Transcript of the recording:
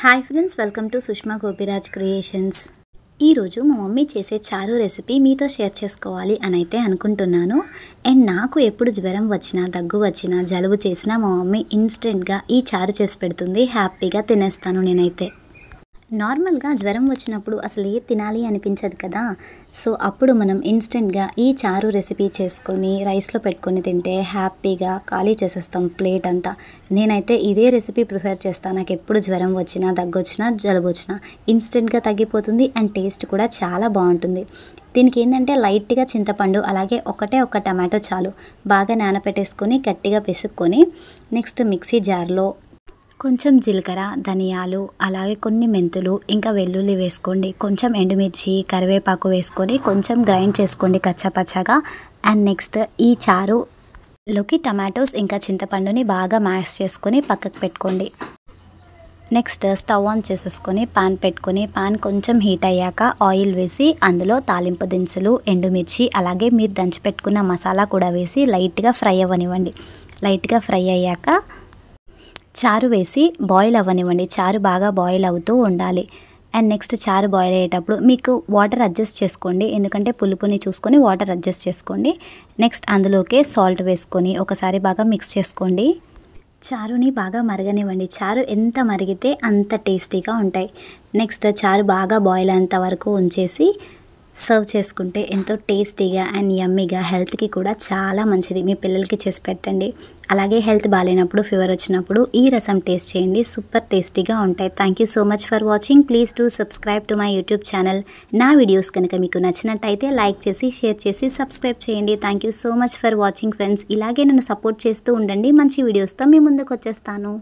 Hi friends, welcome to Sushma Gopiraj creations. ఈరోజు మా mummy చేసే చారు రెసిపీ మీతో షేర్ చేసుకోవాలి అని అయితే అనుకుంటున్నాను. అండ్ నాకు ఎప్పుడు జ్వరం వచ్చినా, దగ్గు వచ్చినా, జలుబు చేసినా మా మమ్మీ ఇన్స్టెంట్గా ఈ చారు చేసి పెడుతుంది. హ్యాపీగా తినేస్తాను నేనైతే. నార్మల్గా జ్వరం వచ్చినప్పుడు అసలు ఏ తినాలి అనిపించదు కదా. సో అప్పుడు మనం ఇన్స్టెంట్గా ఈ చారు రెసిపీ చేసుకొని రైస్లో పెట్టుకొని తింటే హ్యాపీగా ఖాళీ చేసేస్తాం ప్లేట్ అంతా. నేనైతే ఇదే రెసిపీ ప్రిఫర్ చేస్తాను. నాకు ఎప్పుడు జ్వరం వచ్చినా, దగ్గు వచ్చినా, జలుబు వచ్చినా ఇన్స్టెంట్గా తగ్గిపోతుంది. అండ్ టేస్ట్ కూడా చాలా బాగుంటుంది. దీనికి ఏంటంటే లైట్గా చింతపండు, అలాగే ఒక టమాటో చాలు. బాగా నానపెట్టేసుకొని గట్టిగా పిసుక్కొని నెక్స్ట్ మిక్సీ జార్లో కొంచెం జీలకర్ర, ధనియాలు, అలాగే కొన్ని మెంతులు, ఇంకా వెల్లుల్లి వేసుకోండి. కొంచెం ఎండుమిర్చి, కరివేపాకు వేసుకొని కొంచెం గ్రైండ్ చేసుకోండి కచ్చాపచ్చాగా. అండ్ నెక్స్ట్ ఈ చారులోకి టమాటోస్ ఇంకా చింతపండుని బాగా మ్యాష్ చేసుకొని పక్కకు పెట్టుకోండి. నెక్స్ట్ స్టవ్ ఆన్ చేసేసుకొని పాన్ పెట్టుకొని పాన్ కొంచెం హీట్ అయ్యాక ఆయిల్ వేసి అందులో తాలింపు దినుసులు, ఎండుమిర్చి, అలాగే మీరు దంచి పెట్టుకున్న మసాలా కూడా వేసి లైట్గా ఫ్రై అవ్వనివ్వండి. లైట్గా ఫ్రై అయ్యాక చారు వేసి బాయిల్ అవ్వనివ్వండి. చారు బాగా బాయిల్ అవుతూ ఉండాలి. అండ్ నెక్స్ట్ చారు బాయిల్ అయ్యేటప్పుడు మీకు వాటర్ అడ్జస్ట్ చేసుకోండి, ఎందుకంటే పులుపుని చూసుకొని వాటర్ అడ్జస్ట్ చేసుకోండి. నెక్స్ట్ అందులోకే సాల్ట్ వేసుకొని ఒకసారి బాగా మిక్స్ చేసుకోండి. చారుని బాగా మరగనివ్వండి. చారు ఎంత మరిగితే అంత టేస్టీగా ఉంటాయి. నెక్స్ట్ చారు బాగా బాయిల్ అయ్యేంత వరకు ఉంచేసి సర్వ్ చేసుకుంటే ఎంతో టేస్టీగా అండ్ యమ్మీగా, హెల్త్కి కూడా చాలా మంచిది. మీ పిల్లలకి చేసి పెట్టండి. అలాగే హెల్త్ బాగాలేనప్పుడు, ఫీవర్ వచ్చినప్పుడు ఈ రసం టేస్ట్ చేయండి. సూపర్ టేస్టీగా ఉంటాయి. Thank you so much for watching. Please to subscribe to my YouTube channel. నా వీడియోస్ కనుక మీకు నచ్చినట్టయితే లైక్ చేసి, షేర్ చేసి, సబ్స్క్రైబ్ చేయండి. Thank you so much for watching friends. ఇలాగే నన్ను సపోర్ట్ చేస్తూ ఉండండి. మంచి వీడియోస్తో మీ ముందుకు వచ్చేస్తాను.